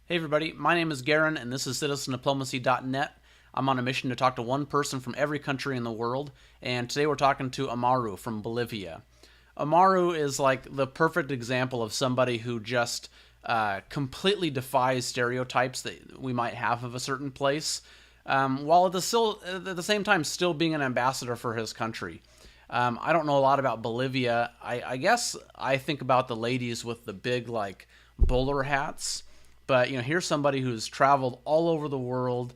Hey everybody, my name is Garen and this is CitizenDiplomacy.net. I'm on a mission to talk to one person from every country in the world, and today we're talking to Amaru from Bolivia. Amaru is like the perfect example of somebody who just completely defies stereotypes that we might have of a certain place, while at the same time still being an ambassador for his country. I don't know a lot about Bolivia. I guess I think about the ladies with the big like bowler hats. But here's somebody who's traveled all over the world.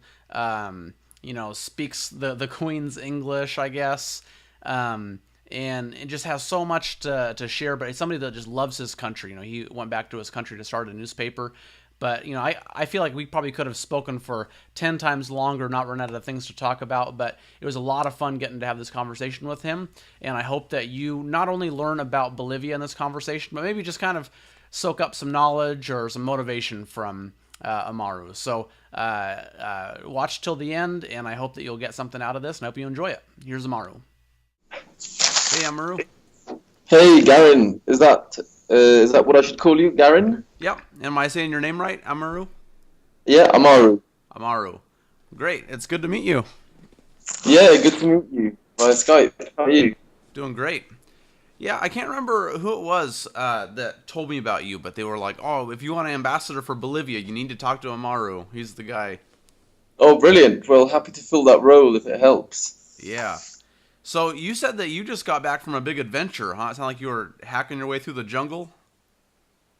Speaks the Queen's English, I guess, and it just has so much to share. But it's somebody that just loves his country. He went back to his country to start a newspaper. But I feel like we probably could have spoken for 10 times longer, not run out of things to talk about. But it was a lot of fun getting to have this conversation with him. And I hope that you not only learn about Bolivia in this conversation, but maybe just kind of soak up some knowledge or some motivation from Amaru. So watch till the end, and I hope that you'll get something out of this, and I hope you enjoy it. Here's Amaru. Hey, Amaru. Hey, Garen, is that what I should call you, Garen? Yep. Am I saying your name right, Amaru? Yeah, Amaru. Amaru. Great. It's good to meet you. Yeah, good to meet you via Skype. How are you? Doing great. Yeah, I can't remember who it was that told me about you, but they were like, "Oh, if you want an ambassador for Bolivia, you need to talk to Amaru. He's the guy." Oh, brilliant. Well, happy to fill that role if it helps. Yeah. So you said that you just got back from a big adventure, huh? It sounded like you were hacking your way through the jungle.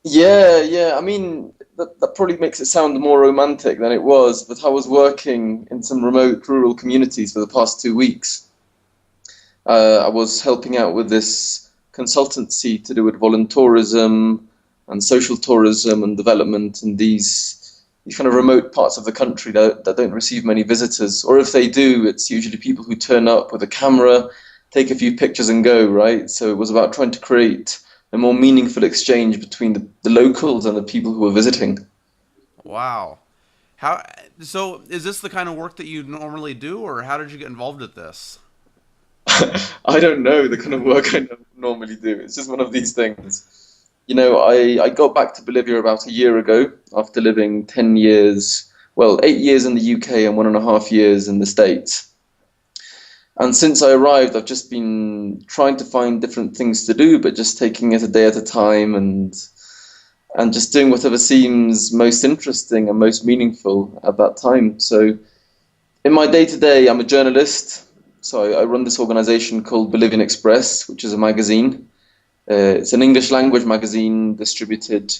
Yeah. I mean, that probably makes it sound more romantic than it was, but I was working in some remote rural communities for the past 2 weeks. I was helping out with this consultancy to do with voluntourism and social tourism and development in these kind of remote parts of the country that don't receive many visitors. Or if they do, it's usually people who turn up with a camera, take a few pictures and go, right? So it was about trying to create a more meaningful exchange between the locals and the people who were visiting. Wow. How? So is this the kind of work that you normally do, or how did you get involved with this? I don't know the kind of work I normally do. It's just one of these things. I got back to Bolivia about a year ago after living 10 years, well, 8 years in the UK and 1.5 years in the States. And since I arrived, I've just been trying to find different things to do, but just taking it a day at a time and just doing whatever seems most interesting and most meaningful at that time. So in my day-to-day, I'm a journalist. So I run this organization called Bolivian Express, which is a magazine. It's an English language magazine distributed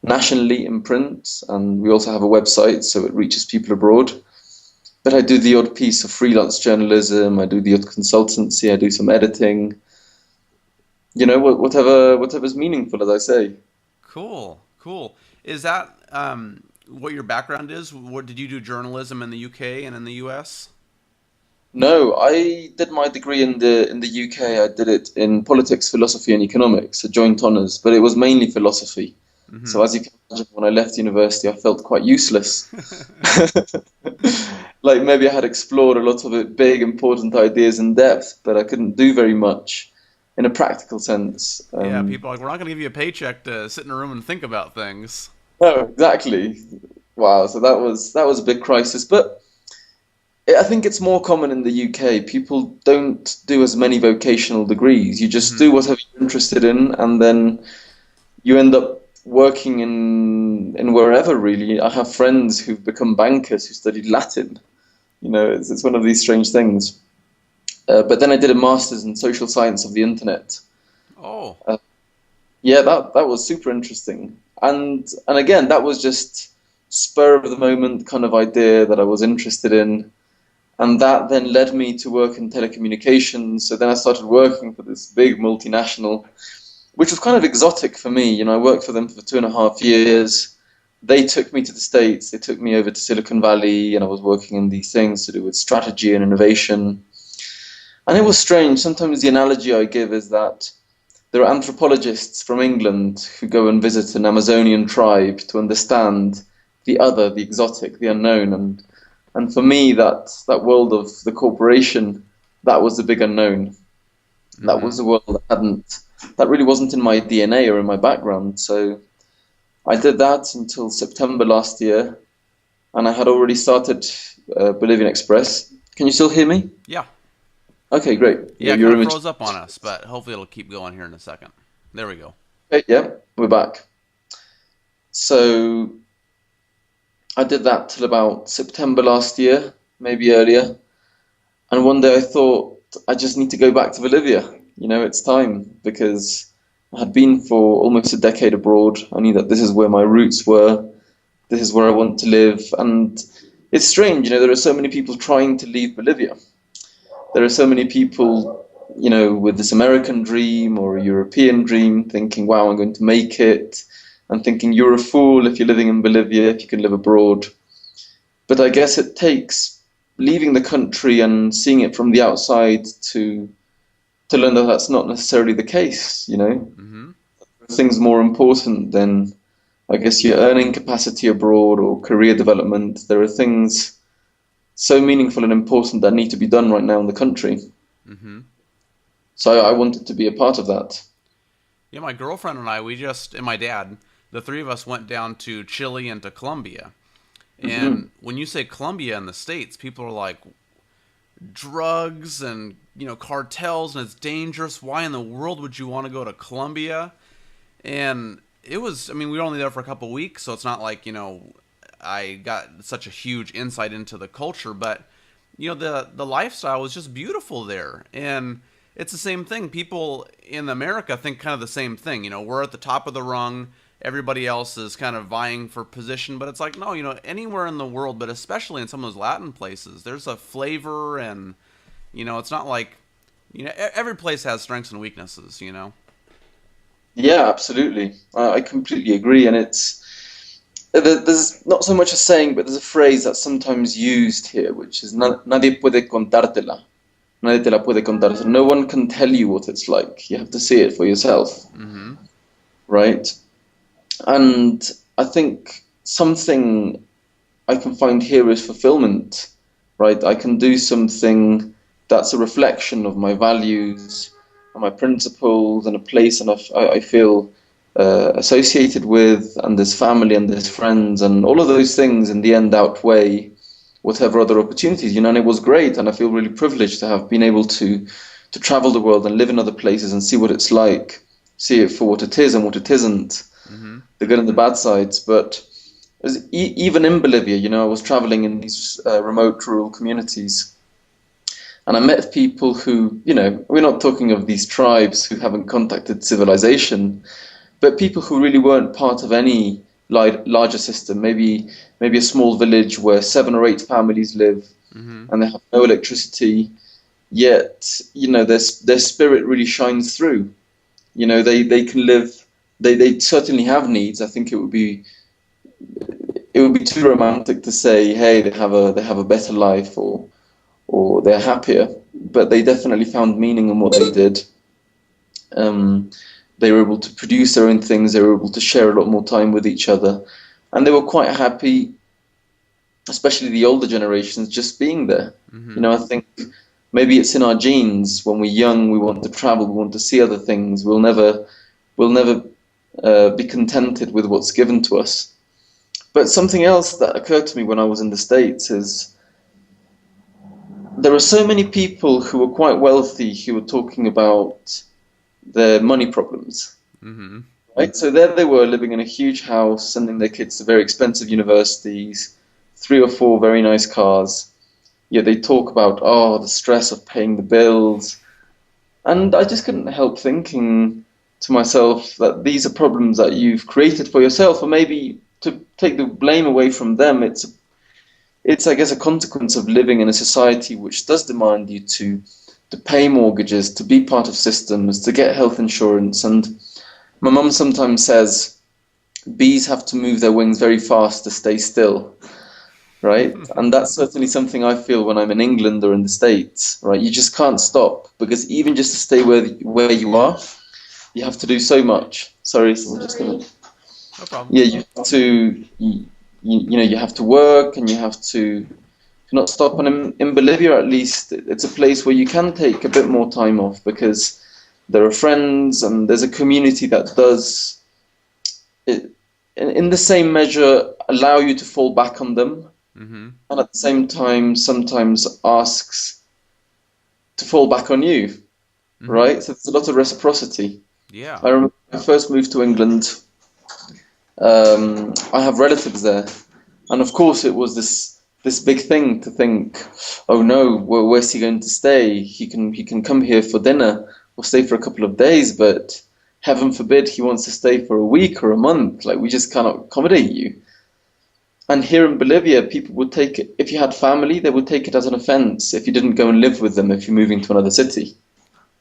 nationally in print, and we also have a website, so it reaches people abroad. But I do the odd piece of freelance journalism, I do the odd consultancy, I do some editing, whatever's meaningful, as I say. Cool, cool. Is that what your background is? What did you do journalism in the UK and in the US? No, I did my degree in the UK. I did it in politics, philosophy, and economics, a joint honours, but it was mainly philosophy. Hmm. So as you can imagine, when I left university, I felt quite useless. Like maybe I had explored a lot of it, big, important ideas in depth, but I couldn't do very much in a practical sense. Yeah, people are like, we're not going to give you a paycheck to sit in a room and think about things. No, exactly. Wow. So that was a big crisis, but I think it's more common in the UK. People don't do as many vocational degrees. You just Hmm. do whatever you're interested in, and then you end up working in wherever, really. I have friends who've become bankers who studied Latin. It's one of these strange things. But then I did a master's in social science of the internet. Oh, Uh, yeah, that was super interesting. And again, that was just spur of the moment kind of idea that I was interested in. And that then led me to work in telecommunications. So then I started working for this big multinational, which was kind of exotic for me. I worked for them for 2.5 years. They took me to the States. They took me over to Silicon Valley, and I was working in these things to do with strategy and innovation. And it was strange. Sometimes the analogy I give is that there are anthropologists from England who go and visit an Amazonian tribe to understand the other, the exotic, the unknown. And for me, that world of the corporation, that was the big unknown. That hmm. was the world that really wasn't in my DNA or in my background. So I did that until September last year, and I had already started Bolivian Express. Can you still hear me? Yeah. Okay, great. Yeah, Yeah, it your kind of image. froze up on us, but hopefully it'll keep going here in a second. There we go. Okay, yeah, we're back. So I did that till about September last year, maybe earlier. And one day I thought, I just need to go back to Bolivia. It's time because I had been for almost a decade abroad. I knew that this is where my roots were. This is where I want to live. And it's strange, there are so many people trying to leave Bolivia. There are so many people, with this American dream or a European dream, thinking, wow, I'm going to make it. And thinking you're a fool if you're living in Bolivia, if you can live abroad. But I guess it takes leaving the country and seeing it from the outside to learn that that's not necessarily the case. Hmm. Things more important than, I guess, your earning capacity abroad or career development. There are things so meaningful and important that need to be done right now in the country. Hmm. So I wanted to be a part of that. Yeah, my girlfriend and I, and my dad, the three of us went down to Chile and to Colombia. Hmm. And when you say Colombia in the States, people are like, drugs and, cartels and it's dangerous. Why in the world would you want to go to Colombia? And we were only there for a couple weeks, so it's not like, I got such a huge insight into the culture, but the lifestyle was just beautiful there. And it's the same thing. People in America think kind of the same thing. We're at the top of the rung. Everybody else is kind of vying for position, but it's like, no, anywhere in the world, but especially in some of those Latin places, there's a flavor and, it's not like, every place has strengths and weaknesses. Yeah, absolutely. I completely agree. And there's not so much a saying, but there's a phrase that's sometimes used here, which is nadie puede contártela. Nadie te la puede contar. So no one can tell you what it's like. You have to see it for yourself, Mm-hmm. right? And I think something I can find here is fulfillment, right? I can do something that's a reflection of my values and my principles and a place and I feel associated with, and there's family and there's friends, and all of those things in the end outweigh whatever other opportunities. And it was great, and I feel really privileged to have been able to travel the world and live in other places and see what it's like, see it for what it is and what it isn't, Mm-hmm. the good and the bad sides. But even in Bolivia, I was traveling in these remote rural communities, and I met people who, we're not talking of these tribes who haven't contacted civilization, but people who really weren't part of any larger system. Maybe a small village where 7 or 8 families live, Mm-hmm. and they have no electricity. Yet, their spirit really shines through. They can live. They certainly have needs. I think it would be too romantic to say, hey, they have a better life or they're happier. But they definitely found meaning in what they did. Um, they were able to produce their own things. They were able to share a lot more time with each other, and they were quite happy, especially the older generations, just being there. Mm-hmm. I think maybe it's in our genes. When we're young, we want to travel, we want to see other things. We'll never be contented with what's given to us. But something else that occurred to me when I was in the States is there are so many people who are quite wealthy who were talking about their money problems. Mm-hmm. Right? So there they were living in a huge house, sending their kids to very expensive universities, 3 or 4 very nice cars. Yet they talk about, the stress of paying the bills. And I just couldn't help thinking to myself that these are problems that you've created for yourself, or maybe to take the blame away from them, it's I guess a consequence of living in a society which does demand you to pay mortgages, to be part of systems, to get health insurance. And my mum sometimes says bees have to move their wings very fast to stay still, right? And that's certainly something I feel when I'm in England or in the States, right? You just can't stop, because even just to stay where you are, you have to do so much. Sorry, so I'm just gonna. No problem. Yeah, you have to work, and you have to not stop. And in Bolivia, at least, it's a place where you can take a bit more time off, because there are friends and there's a community that does it in the same measure, allow you to fall back on them, Mm-hmm. and at the same time, sometimes asks to fall back on you, Mm-hmm. right? So there's a lot of reciprocity. Yeah. I remember when I first moved to England, I have relatives there, and of course it was this big thing to think, oh no, where's he going to stay? He can come here for dinner or stay for a couple of days, but heaven forbid he wants to stay for a week or a month. Like we just cannot accommodate you. And here in Bolivia, people would take it, if you had family, they would take it as an offense if you didn't go and live with them if you're moving to another city.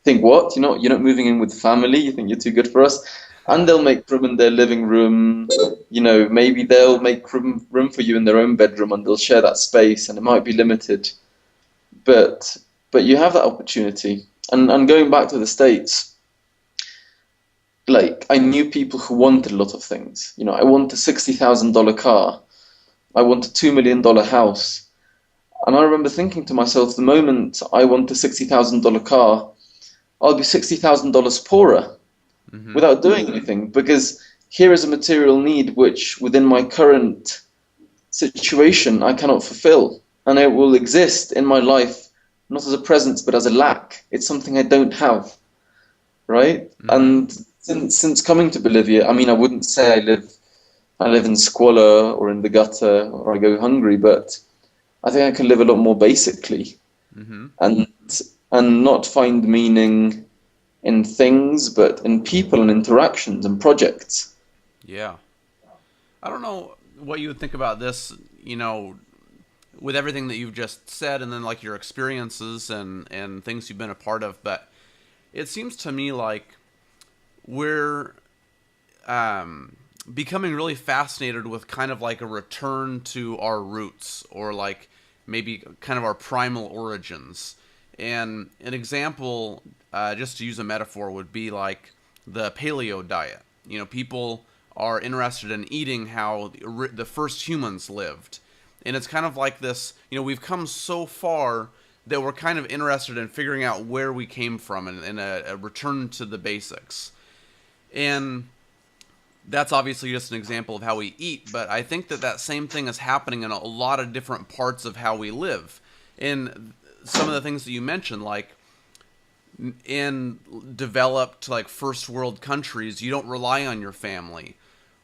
Think what? You're not moving in with family. You think you're too good for us, and they'll make room in their living room. Maybe they'll make room for you in their own bedroom, and they'll share that space, and it might be limited, but you have that opportunity. And going back to the States, like I knew people who wanted a lot of things. I want a $60,000 car. I want a $2 million house. And I remember thinking to myself, the moment I want a $60,000 car, I'll be $60,000 poorer Mm-hmm. without doing anything, because here is a material need which within my current situation I cannot fulfill, and it will exist in my life not as a presence but as a lack. It's something I don't have, right? Mm-hmm. And since coming to Bolivia, I mean, I wouldn't say I live in squalor or in the gutter or I go hungry, but I think I can live a lot more basically, Mm-hmm. and not find meaning in things, but in people and interactions and projects. Yeah. I don't know what you would think about this, with everything that you've just said and then like your experiences and things you've been a part of, but it seems to me like we're becoming really fascinated with kind of like a return to our roots or like maybe kind of our primal origins. And an example, just to use a metaphor, would be like the paleo diet. People are interested in eating how the first humans lived. And it's kind of like this, we've come so far that we're kind of interested in figuring out where we came from and a return to the basics. And that's obviously just an example of how we eat, but I think that same thing is happening in a lot of different parts of how we live. And some of the things that you mentioned, like in developed like first world countries, you don't rely on your family.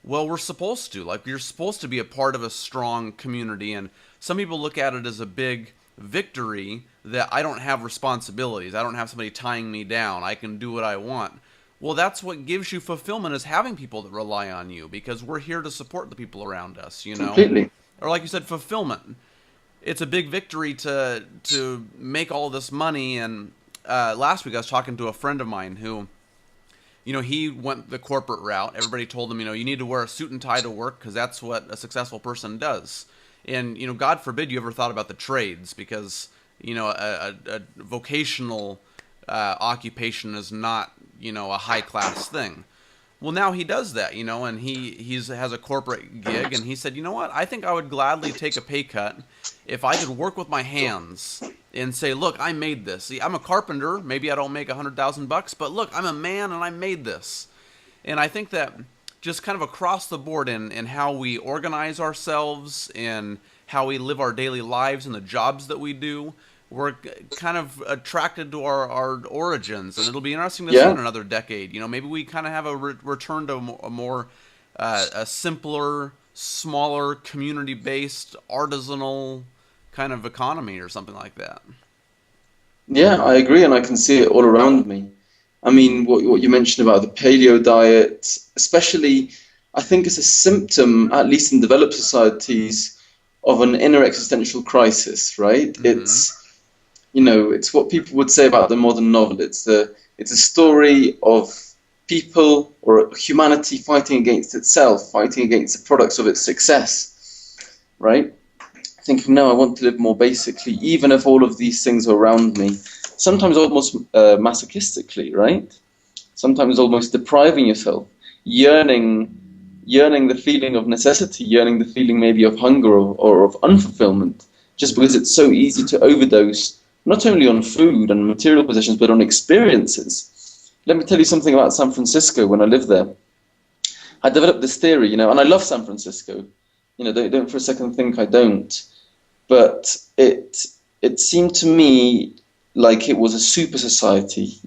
Well, we're supposed to. Like you're supposed to be a part of a strong community, and some people look at it as a big victory that I don't have responsibilities. I don't have somebody tying me down. I can do what I want. Well, that's what gives you fulfillment, is having people that rely on you, because we're here to support the people around us. Completely. Or like you said, fulfillment. It's a big victory to make all this money. And last week I was talking to a friend of mine who, he went the corporate route. Everybody told him, you need to wear a suit and tie to work because that's what a successful person does. And, God forbid you ever thought about the trades, because, a vocational occupation is not, a high class thing. Well, now he does that, and he has a corporate gig, and he said, what? I think I would gladly take a pay cut if I could work with my hands and say, look, I made this. See, I'm a carpenter. Maybe I don't make $100,000, but look, I'm a man and I made this. And I think that just kind of across the board in how we organize ourselves and how we live our daily lives and the jobs that we do, we're kind of attracted to our origins, and it'll be interesting to see in Yeah. another decade. Maybe we kind of have a return to a more a simpler, smaller, community-based, artisanal kind of economy or something like that. Yeah, I agree, and I can see it all around me. I mean, what you mentioned about the paleo diet, especially, I think it's a symptom, at least in developed societies, of an inner existential crisis, right? Mm-hmm. It's what people would say about the modern novel. It's a story of people or humanity fighting against itself, fighting against the products of its success, right? Thinking, no, I want to live more basically, even if all of these things are around me. Sometimes almost masochistically, right? Sometimes almost depriving yourself, yearning the feeling of necessity, yearning the feeling maybe of hunger or of unfulfillment, just because it's so easy to overdose, not only on food and material possessions, but on experiences. Let me tell you something about San Francisco when I lived there. I developed this theory, and I love San Francisco. Don't for a second think I don't. But it seemed to me like it was a super society.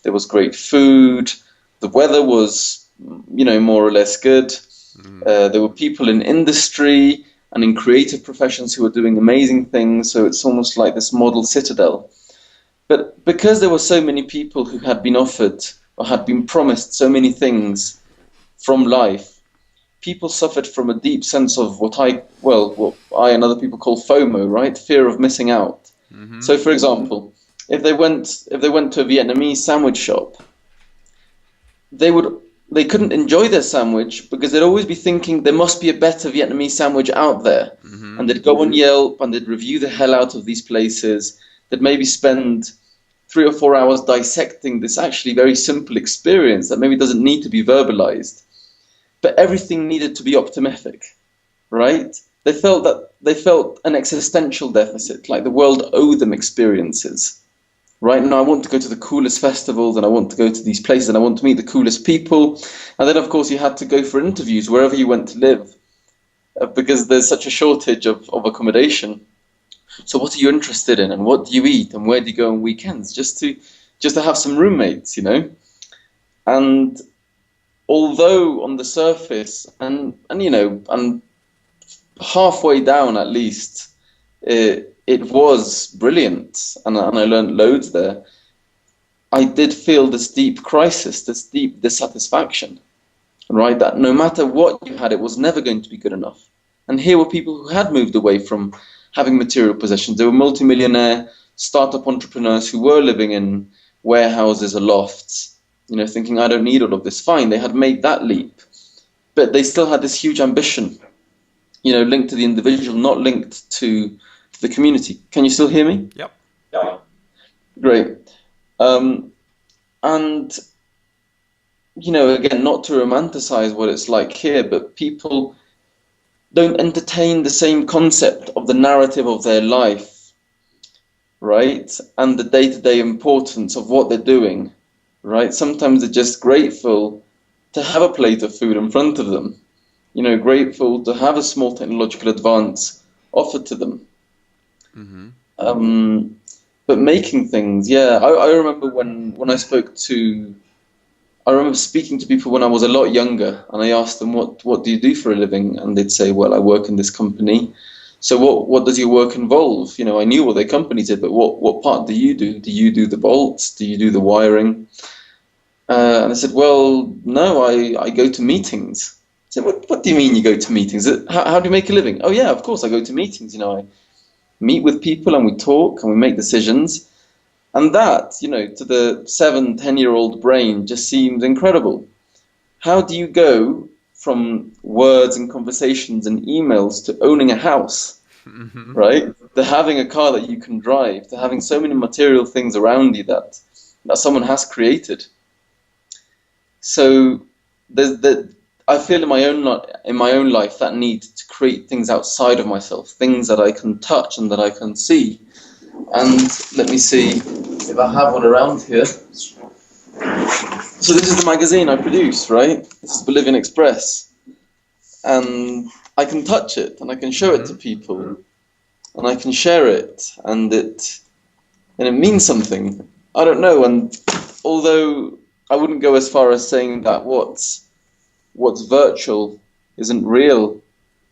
There was great food, the weather was, more or less good. Mm-hmm. There were people in industry and in creative professions who were doing amazing things. So it's almost like this model citadel. But because there were so many people who had been offered or had been promised so many things from life, people suffered from a deep sense of what I and other people call FOMO, right? Fear of missing out. Mm-hmm. So, for example, if they went to a Vietnamese sandwich shop, they would they couldn't enjoy their sandwich because they'd always be thinking there must be a better Vietnamese sandwich out there. Mm-hmm. And they'd go on Yelp and they'd review the hell out of these places. They'd maybe spend 3 or 4 hours dissecting this actually very simple experience that maybe doesn't need to be verbalized. But everything needed to be optimistic, right? They felt an existential deficit, like the world owed them experiences. Right now, I want to go to the coolest festivals and I want to go to these places and I want to meet the coolest people. And then, of course, you had to go for interviews wherever you went to live because there's such a shortage of accommodation. So, what are you interested in and what do you eat and where do you go on weekends? Just to have some roommates. And although on the surface and halfway down at least, it was brilliant, and I learned loads there. I did feel this deep crisis, this deep dissatisfaction, right? That no matter what you had, it was never going to be good enough. And here were people who had moved away from having material possessions. They were multimillionaire startup entrepreneurs who were living in warehouses or lofts, thinking, I don't need all of this. Fine, they had made that leap, but they still had this huge ambition, linked to the individual, not linked to the community. Can you still hear me? Yep. Yeah. Great. And, again, not to romanticize what it's like here, but people don't entertain the same concept of the narrative of their life, right? And the day-to-day importance of what they're doing, right? Sometimes they're just grateful to have a plate of food in front of them, grateful to have a small technological advance offered to them. Mm-hmm. But making things, yeah, I remember when I remember speaking to people when I was a lot younger, and I asked them, what do you do for a living? And they'd say, well, I work in this company. So what does your work involve? I knew what their company did, but what part do you do? Do you do the bolts? Do you do the wiring? And I said, well, no, I go to meetings. I said, what do you mean you go to meetings? How do you make a living? Oh, yeah, of course, I go to meetings. I meet with people and we talk and we make decisions. And that, to the 7, 10-year-old brain just seems incredible. How do you go from words and conversations and emails to owning a house, Mm-hmm. right? To having a car that you can drive, to having so many material things around you that someone has created. So I feel in my own life that need to create things outside of myself, things that I can touch and that I can see. And let me see if I have one around here. So this is the magazine I produce, right? This is Bolivian Express. And I can touch it and I can show it to people and I can share it and it means something. I don't know. And although I wouldn't go as far as saying that what's virtual isn't real,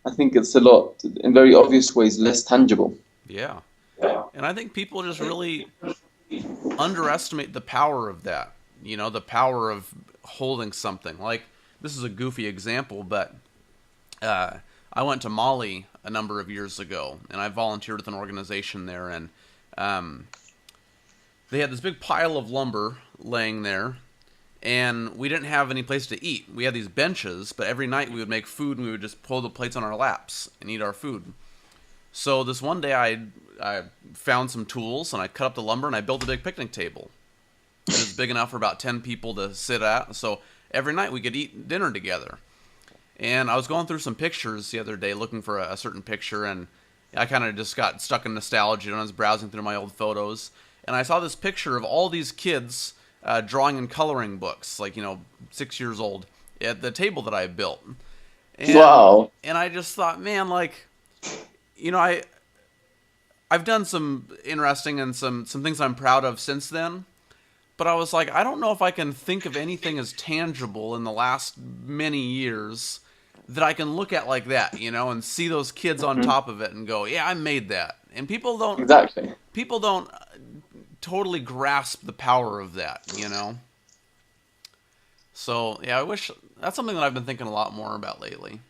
I think it's a lot, in very obvious ways, less tangible. Yeah. And I think people just really underestimate the power of that. The power of holding something. Like, this is a goofy example, but I went to Mali a number of years ago, and I volunteered with an organization there, and they had this big pile of lumber laying there, and we didn't have any place to eat. We had these benches, but every night we would make food, and we would just pull the plates on our laps and eat our food. So this one day I found some tools, and I cut up the lumber, and I built a big picnic table. It was big enough for about 10 people to sit at, so every night we could eat dinner together. And I was going through some pictures the other day looking for a certain picture, and I kind of just got stuck in nostalgia, and I was browsing through my old photos, and I saw this picture of all these kids drawing in coloring books, like, 6 years old, at the table that I built. And Wow. and I just thought, man, like, you know, I've done some interesting and some things I'm proud of since then. But I was like, I don't know if I can think of anything as tangible in the last many years that I can look at like that, and see those kids on Mhm. top of it and go, yeah, I made that. And Exactly. people don't totally grasp the power of that. So yeah, I wish that's something that I've been thinking a lot more about lately.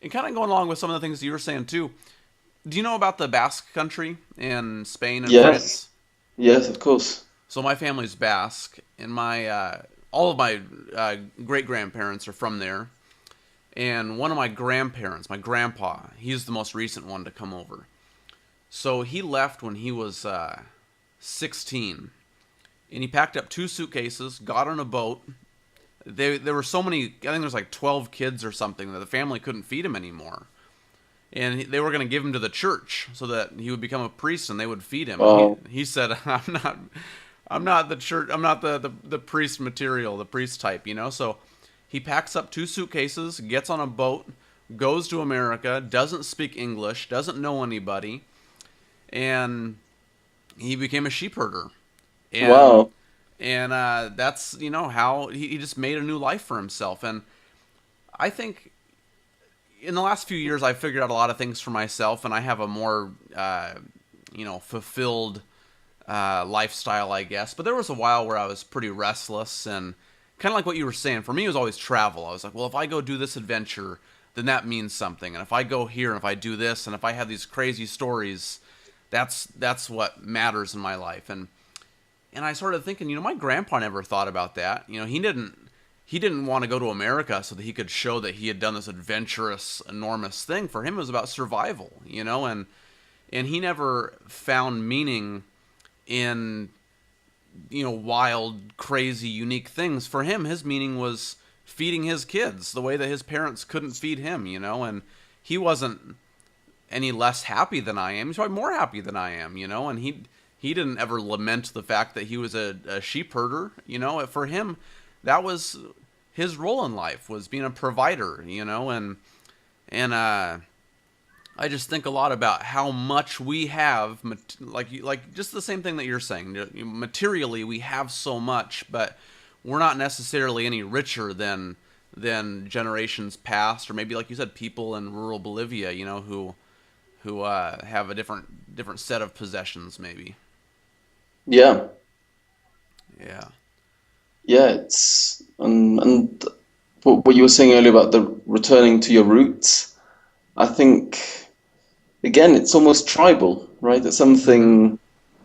And kind of going along with some of the things you were saying too. Do you know about the Basque country in Spain and Yes. France? Yes, of course. So my family's Basque, and my all of my great grandparents are from there. And one of my grandparents, my grandpa, he's the most recent one to come over. So he left when he was 16, and he packed up 2 suitcases, got on a boat. There were so many, I think there was like 12 kids or something that the family couldn't feed him anymore, and they were going to give him to the church so that he would become a priest and they would feed him. And he Wow. he said, I'm not the church, I'm not the priest material, the priest type. So he packs up 2 suitcases, gets on a boat, goes to America, doesn't speak English, doesn't know anybody, and he became a sheep herder. And Wow. that's how he just made a new life for himself. And I think in the last few years I've figured out a lot of things for myself, and I have a more fulfilled lifestyle, I guess. But there was a while where I was pretty restless, and kind of like what you were saying. For me, it was always travel. I was like, well, if I go do this adventure, then that means something. And if I go here and if I do this, and if I have these crazy stories, that's what matters in my life. And I started thinking, my grandpa never thought about that. He didn't want to go to America so that he could show that he had done this adventurous, enormous thing. For him, it was about survival. And he never found meaning in wild, crazy, unique things. For him, his meaning was feeding his kids the way that his parents couldn't feed him. And he wasn't any less happy than I am. He's probably more happy than I am. And he didn't ever lament the fact that he was a sheep herder. For him, that was his role in life, was being a provider. And I just think a lot about how much we have, like just the same thing that you're saying. Materially, we have so much, but we're not necessarily any richer than generations past, or maybe like you said, people in rural Bolivia, who have a different set of possessions, maybe. Yeah. Yeah. Yeah. And what you were saying earlier about the returning to your roots, I think again it's almost tribal, right? It's Mm-hmm. something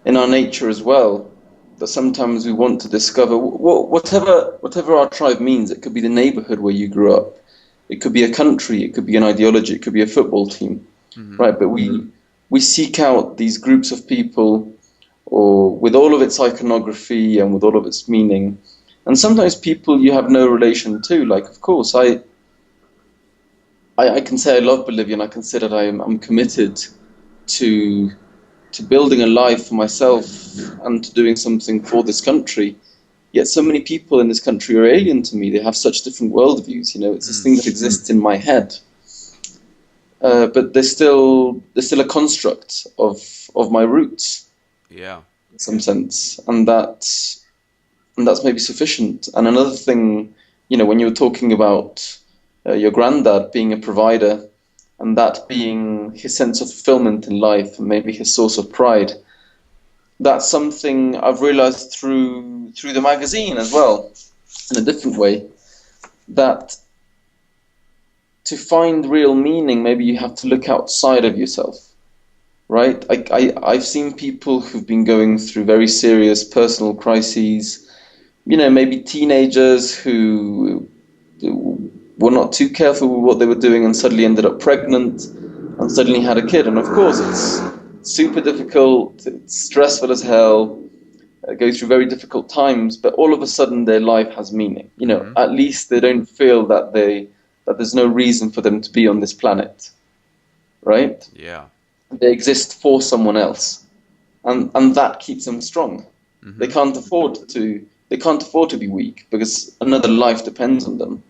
in our nature as well that sometimes we want to discover. Whatever our tribe means. It could be the neighborhood where you grew up. It could be a country. It could be an ideology. It could be a football team, Mm-hmm. right? But we seek out these groups of people, or with all of its iconography and with all of its meaning. And sometimes people you have no relation to. Like, of course, I can say I love Bolivia, and I can say that I'm committed to to building a life for myself and to doing something for this country. Yet so many people in this country are alien to me. They have such different worldviews. It's this Mm. thing that exists in my head, but they're still a construct of my roots Yeah. in some sense, and that's maybe sufficient. And another thing, when you were talking about your granddad being a provider and that being his sense of fulfillment in life and maybe his source of pride, that's something I've realized through the magazine as well, in a different way, that to find real meaning, maybe you have to look outside of yourself, right? I've seen people who've been going through very serious personal crises, maybe teenagers who were not too careful with what they were doing and suddenly ended up pregnant and suddenly had a kid. And of course, it's super difficult, it's stressful as hell, go through very difficult times, but all of a sudden their life has meaning. Mm-hmm. At least they don't feel that there's no reason for them to be on this planet, right? Yeah. They exist for someone else, and that keeps them strong. They Mm-hmm. can't afford to they can't afford to be weak because another life depends on them.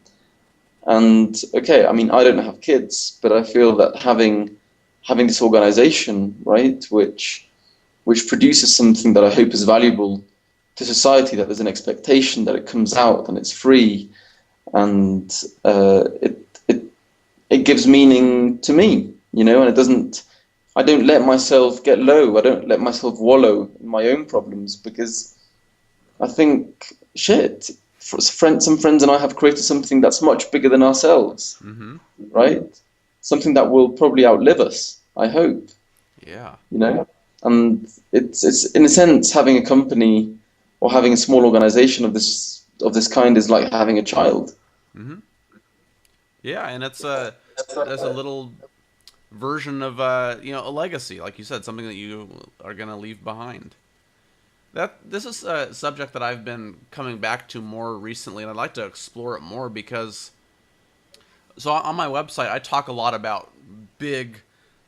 And okay, I mean, I don't have kids, but I feel that having this organization, right, which produces something that I hope is valuable to society, that there's an expectation that it comes out and it's free, and it it gives meaning to me, and it doesn't. I don't let myself get low. I don't let myself wallow in my own problems because I think shit. Some friends and I have created something that's much bigger than ourselves, Mm-hmm. right? Something that will probably outlive us. I hope, Yeah. you know. And it's in a sense having a company or having a small organization of this kind is like having a child. Mm-hmm. Yeah, and it's that's a little version of a legacy, like you said, something that you are going to leave behind. This is a subject that I've been coming back to more recently, and I'd like to explore it more because on my website I talk a lot about big,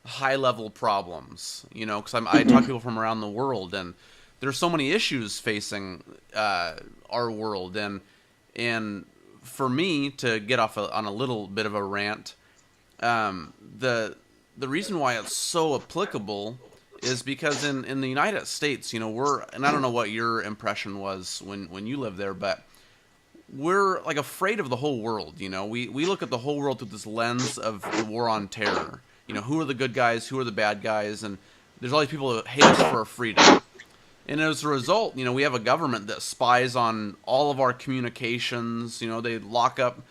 high level problems, because I talk to Hmm. people from around the world, and there's so many issues facing our world, and for me to get off on a little bit of a rant, um, the the reason why it's so applicable is because in the United States, and I don't know what your impression was when you lived there, but we're like afraid of the whole world. We look at the whole world through this lens of the war on terror. Who are the good guys, who are the bad guys, and there's all these people that hate us for our freedom. And as a result, we have a government that spies on all of our communications. They lock up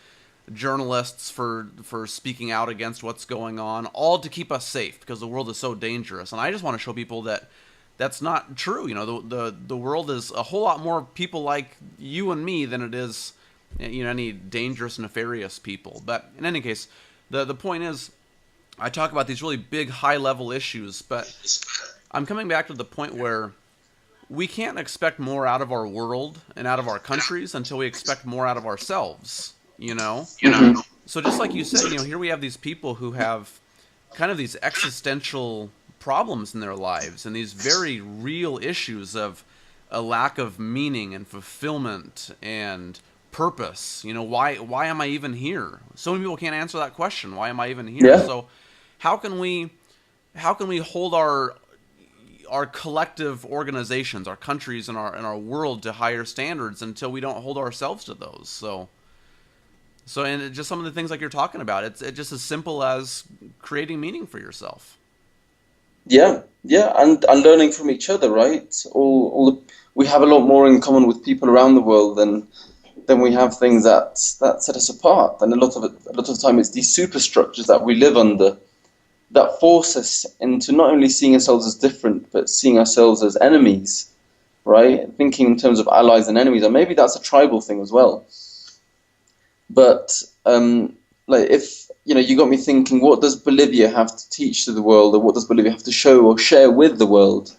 journalists for speaking out against what's going on, all to keep us safe because the world is so dangerous. And I just want to show people that that's not true. The world is a whole lot more people like you and me than it is any dangerous, nefarious people. But in any case, the point is, I talk about these really big, high level issues, but I'm coming back to the point where we can't expect more out of our world and out of our countries until we expect more out of ourselves. Hmm. So just like you said, here we have these people who have kind of these existential problems in their lives and these very real issues of a lack of meaning and fulfillment and purpose. Why am I even here? So many people can't answer that question. Why am I even here? Yeah. So how can we hold our collective organizations, our countries, and our world to higher standards until we don't hold ourselves to those? And just some of the things like you're talking about, it's just as simple as creating meaning for yourself. Yeah, yeah, and learning from each other, right? We have a lot more in common with people around the world than we have things that set us apart. And a lot of the time, it's these superstructures that we live under that force us into not only seeing ourselves as different, but seeing ourselves as enemies, right? Thinking in terms of allies and enemies, and maybe that's a tribal thing as well. But like if you got me thinking, what does Bolivia have to teach to the world, or what does Bolivia have to show or share with the world?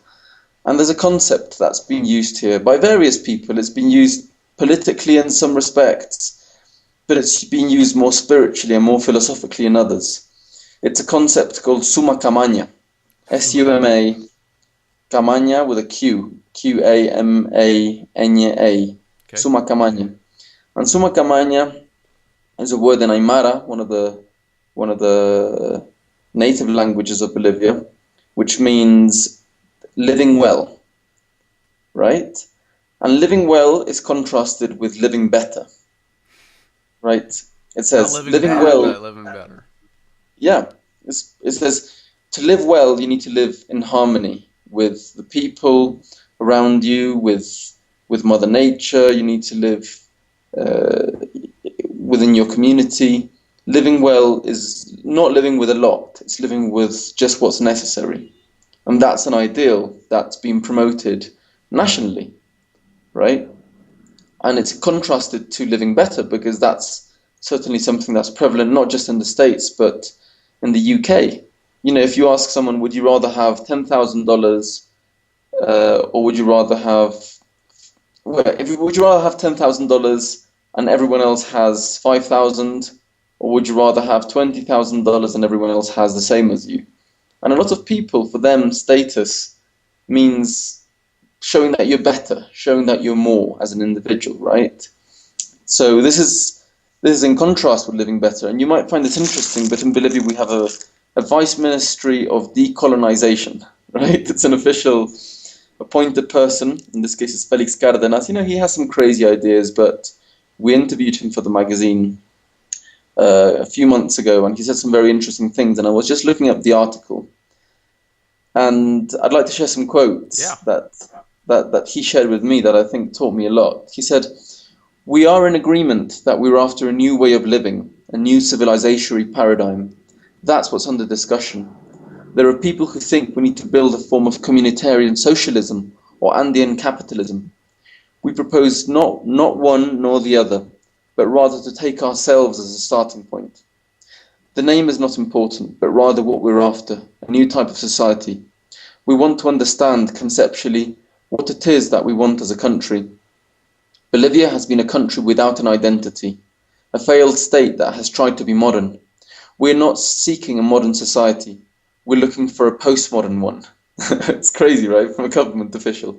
And there's a concept that's been used here by various people. It's been used politically in some respects, but it's been used more spiritually and more philosophically in others. It's a concept called summa camania, Okay. S-U-M-A, camania with a Q, Q-A-M-A-N-A, Okay. summa camania. And summa camania is a word in Aymara, one of the native languages of Bolivia, which means living well, right? And living well is contrasted with living better, right? It Not says living living bad, well, but living better. yeah. It says to live well, you need to live in harmony with the people around you, with Mother Nature. You need to live uh, within your community. Living well is not living with a lot, it's living with just what's necessary. And that's an ideal that's been promoted nationally, right? And it's contrasted to living better because that's certainly something that's prevalent not just in the States, but in the UK. If you ask someone, would you rather have $10,000 or would you rather have, well, would you rather have $10,000 and everyone else has 5,000, or would you rather have $20,000 and everyone else has the same as you? And a lot of people, for them, status means showing that you're better, showing that you're more as an individual, right? So this is This is in contrast with living better. And you might find this interesting, but in Bolivia we have a Vice Ministry of Decolonization, right? It's an official appointed person. In this case, it's Felix Cardenas. You know, he has some crazy ideas, but we interviewed him for the magazine a few months ago, and he said some very interesting things. And I was just looking up the article, and I'd like to share some quotes Yeah. that he shared with me that I think taught me a lot. He said, "We are in agreement that we're after a new way of living, a new civilizatory paradigm. That's what's under discussion. There are people who think we need to build a form of communitarian socialism or Andean capitalism. We propose not one nor the other, but rather to take ourselves as a starting point. The name is not important, but rather what we're after, a new type of society. We want to understand conceptually what it is that we want as a country. Bolivia has been a country without an identity, a failed state that has tried to be modern. We're not seeking a modern society. We're looking for a postmodern one." It's crazy, right? From a government official.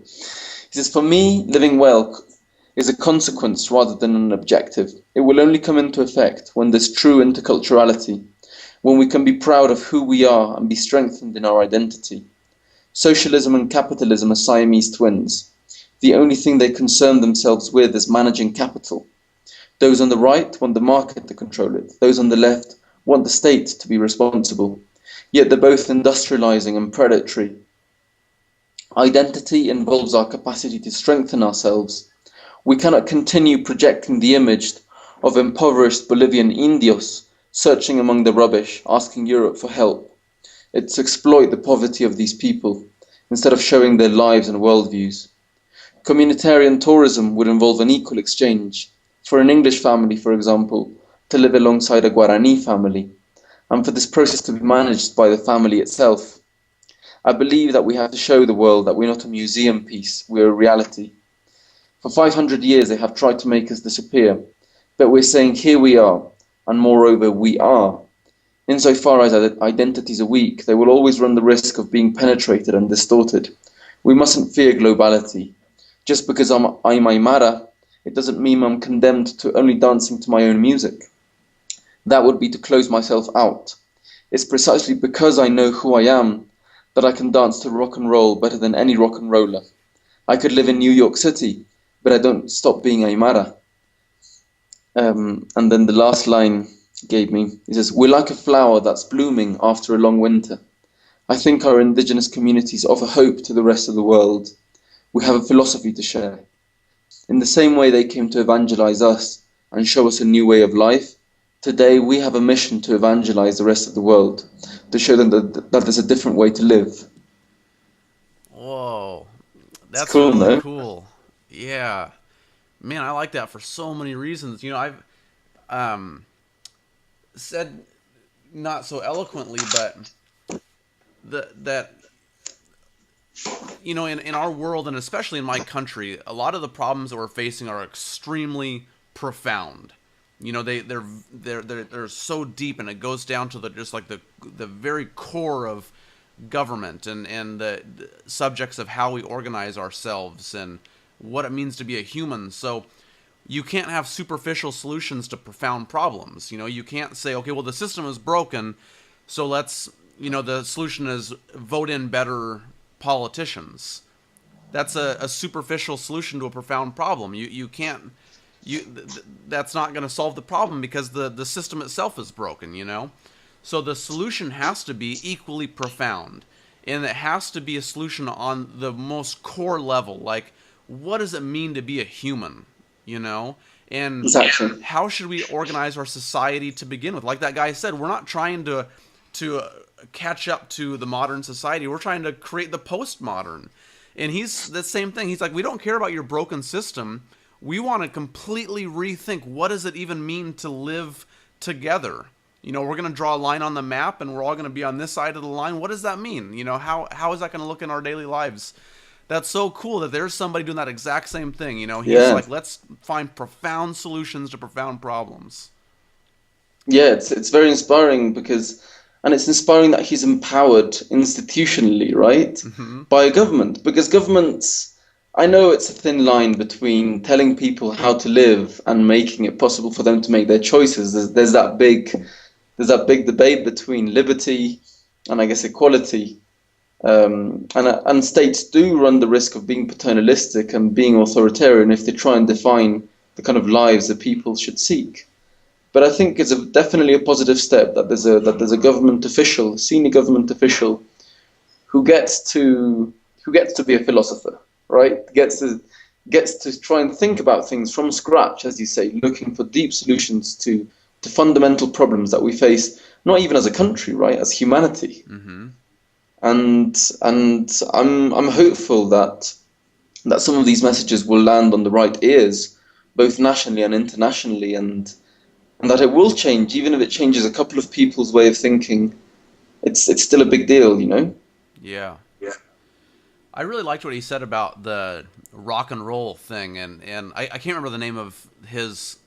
He says, "For me, living well is a consequence rather than an objective. It will only come into effect when there's true interculturality, when we can be proud of who we are and be strengthened in our identity. Socialism and capitalism are Siamese twins. The only thing they concern themselves with is managing capital. Those on the right want the market to control it. Those on the left want the state to be responsible. Yet they're both industrializing and predatory. Identity involves our capacity to strengthen ourselves. We cannot continue projecting the image of impoverished Bolivian indios searching among the rubbish, asking Europe for help. It's to exploit the poverty of these people instead of showing their lives and worldviews. Communitarian tourism would involve an equal exchange. For an English family, for example, to live alongside a Guarani family, and for this process to be managed by the family itself. I believe that we have to show the world that we're not a museum piece, we're a reality. For 500 years they have tried to make us disappear, but we're saying here we are, and moreover we are. Insofar as identities are weak, they will always run the risk of being penetrated and distorted. We mustn't fear globality. Just because I'm Aymara, it doesn't mean I'm condemned to only dancing to my own music. That would be to close myself out. It's precisely because I know who I am that I can dance to rock and roll better than any rock and roller. I could live in New York City, but I don't stop being Aymara." And then the last line he gave me, he says, "We're like a flower that's blooming after a long winter. I think our indigenous communities offer hope to the rest of the world. We have a philosophy to share. In the same way they came to evangelize us and show us a new way of life, today we have a mission to evangelize the rest of the world, to show them that there's a different way to live." Whoa. It's That's cool, really no? cool. Yeah. Man, I like that for so many reasons. I've said not so eloquently, but that in our world, and especially in my country, a lot of the problems that we're facing are extremely profound. They're so deep, and it goes down to the very core of government, and the subjects of how we organize ourselves and what it means to be a human. So you can't have superficial solutions to profound problems. You can't say, okay, well, the system is broken, so the solution is vote in better politicians. That's a superficial solution to a profound problem. You can't that's not going to solve the problem because the system itself is broken. So the solution has to be equally profound, and it has to be a solution on the most core level. Like, what does it mean to be a human? And Exactly. how should we organize our society to begin with? Like that guy said, we're not trying to catch up to the modern society. We're trying to create the postmodern. And he's the same thing. He's like, we don't care about your broken system. We want to completely rethink, what does it even mean to live together? We're going to draw a line on the map, and we're all going to be on this side of the line. What does that mean? How is that going to look in our daily lives? That's so cool that there's somebody doing that exact same thing. He's Yeah. like, let's find profound solutions to profound problems. Yeah, it's very inspiring and it's inspiring that he's empowered institutionally, right, Hmm. by a government, because governments, I know it's a thin line between telling people how to live and making it possible for them to make their choices. There's that big debate between liberty and I guess equality. And states do run the risk of being paternalistic and being authoritarian if they try and define the kind of lives that people should seek. But I think it's definitely a positive step that there's a government official, senior government official, who gets to be a philosopher, right? Gets to try and think about things from scratch, as you say, looking for deep solutions to fundamental problems that we face, not even as a country, right, as humanity. Mm-hmm. And I'm hopeful that some of these messages will land on the right ears, both nationally and internationally, and that it will change, even if it changes a couple of people's way of thinking. It's still a big deal, you know? Yeah. I really liked what he said about the rock and roll thing, and I can't remember the name of his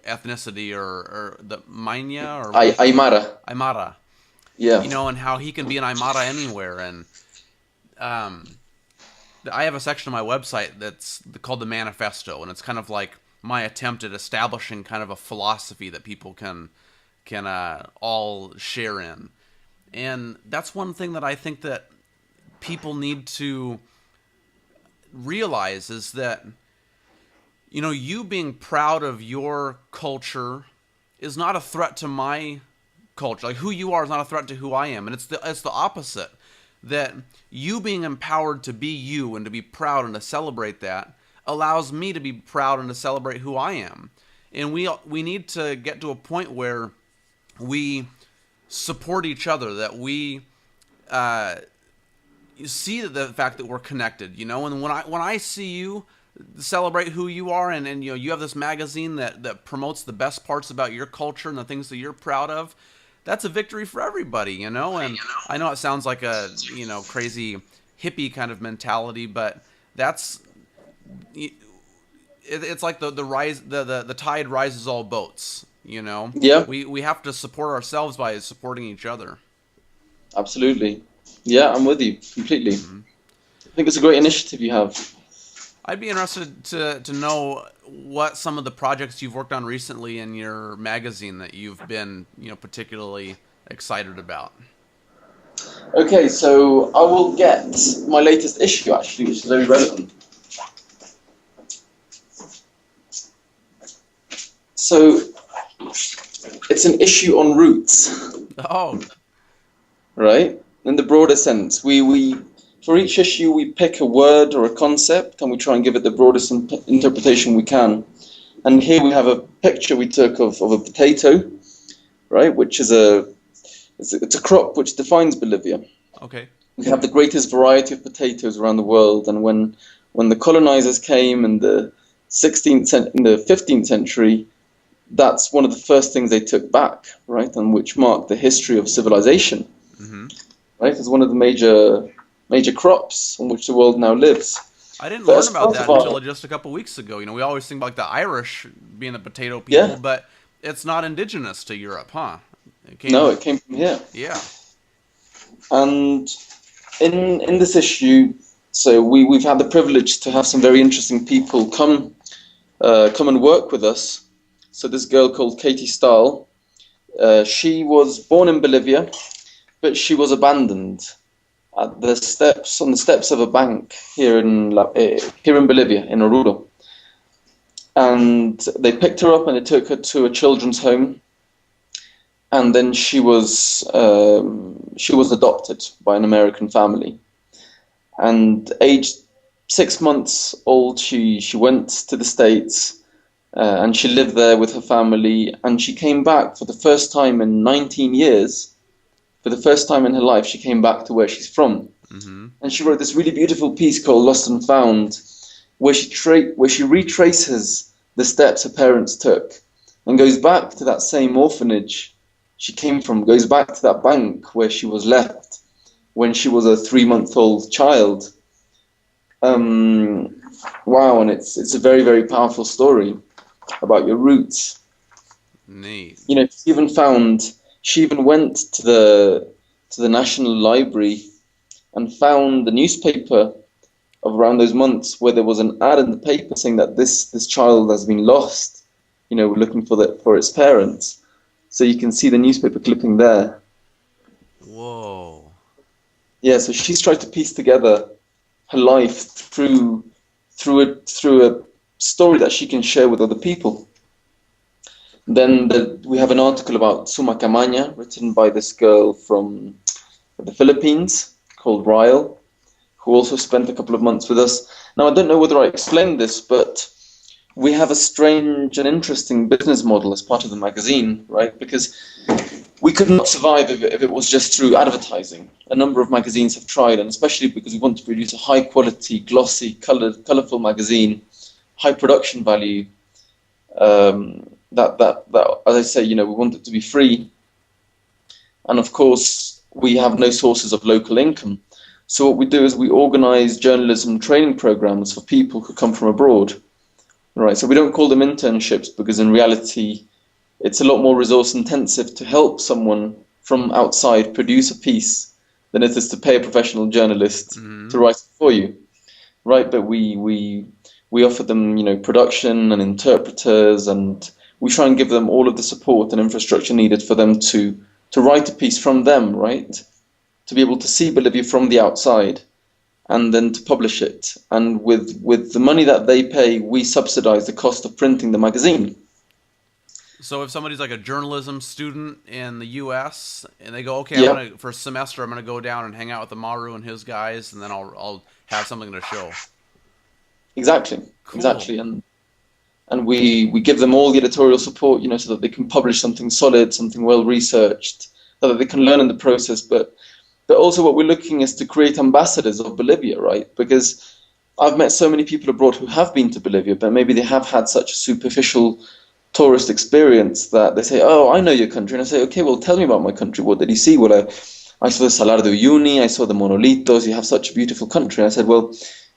ethnicity or the Manya or what Aymara, Aymara, yeah. and how he can be an Aymara anywhere. And um, I have a section on my website that's called the Manifesto, and it's kind of like my attempt at establishing kind of a philosophy that people can all share in. And that's one thing that I think that people need to realize is that you being proud of your culture is not a threat to my culture. Like, who you are is not a threat to who I am, and it's the opposite. That you being empowered to be you and to be proud and to celebrate that allows me to be proud and to celebrate who I am. And we need to get to a point where we support each other, that we see the fact that we're connected, and when I see you celebrate who you are, and you have this magazine that promotes the best parts about your culture and the things that you're proud of, that's a victory for everybody, and I know it sounds like a crazy hippie kind of mentality, but that's it's like the rise, the tide rises all boats. Yeah, We have to support ourselves by supporting each other. absolutely. Yeah, I'm with you completely. Mm-hmm. I think it's a great initiative you have. I'd be interested to know what some of the projects you've worked on recently in your magazine that you've been particularly excited about. Okay, so I will get my latest issue actually, which is very relevant. So it's an issue on roots, Oh, right? In the broader sense, we for each issue we pick a word or a concept and we try and give it the broadest interpretation we can. And here we have a picture we took of a potato, right? Which is it's a crop which defines Bolivia. okay. We have the greatest variety of potatoes around the world, and when the colonizers came in the 15th century, that's one of the first things they took back, right? And which marked the history of civilization, Mm-hmm. right? It's one of the major crops on which the world now lives. I didn't But learn as about part that of our, until just a couple weeks ago. We always think about like the Irish being the potato people, yeah, but it's not indigenous to Europe, huh? It no, came, it came from here. yeah. And in this issue, so we've had the privilege to have some very interesting people come and work with us. So this girl called Katie Stahl, she was born in Bolivia, but she was abandoned on the steps of a bank here in Bolivia, in Oruro. And they picked her up and they took her to a children's home. And then she was adopted by an American family. And aged 6 months old, she went to the States, and she lived there with her family. And she came back for the first time in 19 years. For the first time in her life, she came back to where she's from. Mm-hmm. And she wrote this really beautiful piece called Lost and Found, where she retraces the steps her parents took and goes back to that same orphanage she came from, goes back to that bank where she was left when she was a 3-month-old child. Wow, and it's a very, very powerful story about your roots. Neat. She even went to the National Library and found the newspaper of around those months where there was an ad in the paper saying that this child has been lost. We're looking for its parents. So you can see the newspaper clipping there. Whoa. Yeah, so she's tried to piece together her life through a story that she can share with other people. Then we have an article about Sumacamanya, written by this girl from the Philippines called Ryle, who also spent a couple of months with us. Now, I don't know whether I explained this, but we have a strange and interesting business model as part of the magazine, right? Because we could not survive if it was just through advertising. A number of magazines have tried, and especially because we want to produce a high quality, glossy, colorful magazine, high production value. That, as I say, we want it to be free. And of course, we have no sources of local income. So what we do is we organize journalism training programs for people who come from abroad. Right, so we don't call them internships because in reality, it's a lot more resource intensive to help someone from outside produce a piece than it is to pay a professional journalist Mm-hmm. to write it for you. Right, but we offer them, production and interpreters, and we try and give them all of the support and infrastructure needed for them to write a piece from them, right? To be able to see Bolivia from the outside and then to publish it. And with the money that they pay, we subsidize the cost of printing the magazine. So if somebody's like a journalism student in the U.S. and they go, okay, Yeah, for a semester, I'm gonna go down and hang out with Amaru and his guys, and then I'll have something to show. exactly, Cool. exactly. And we give them all the editorial support, so that they can publish something solid, something well researched, so that they can learn in the process. But also what we're looking is to create ambassadors of Bolivia, right? Because I've met so many people abroad who have been to Bolivia, but maybe they have had such a superficial tourist experience that they say, "Oh, I know your country," and I say, "Okay, well, tell me about my country. What did you see?" Well, I saw the Salar de Uyuni, I saw the monolitos. You have such a beautiful country. And I said, "Well,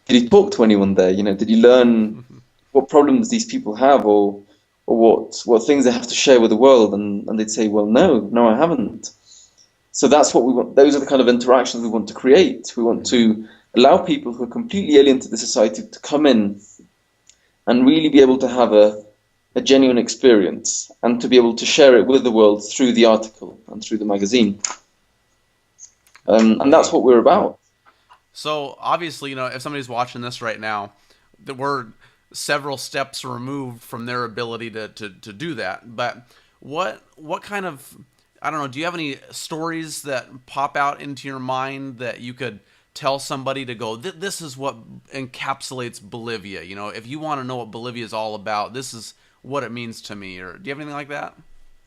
did you talk to anyone there? Did you learn what problems these people have, or what things they have to share with the world?" And they'd say, "Well, no, I haven't." So that's what we want. Those are the kind of interactions we want to create. We want Mm-hmm. to allow people who are completely alien to the society to come in and really be able to have a genuine experience and to be able to share it with the world through the article and through the magazine. And that's Great. what we're about. So obviously, if somebody's watching this right now, that we're several steps removed from their ability to do that. But what kind of, I don't know, do you have any stories that pop out into your mind that you could tell somebody to go, this is what encapsulates Bolivia? If you want to know what Bolivia is all about, this is what it means to me. Or do you have anything like that?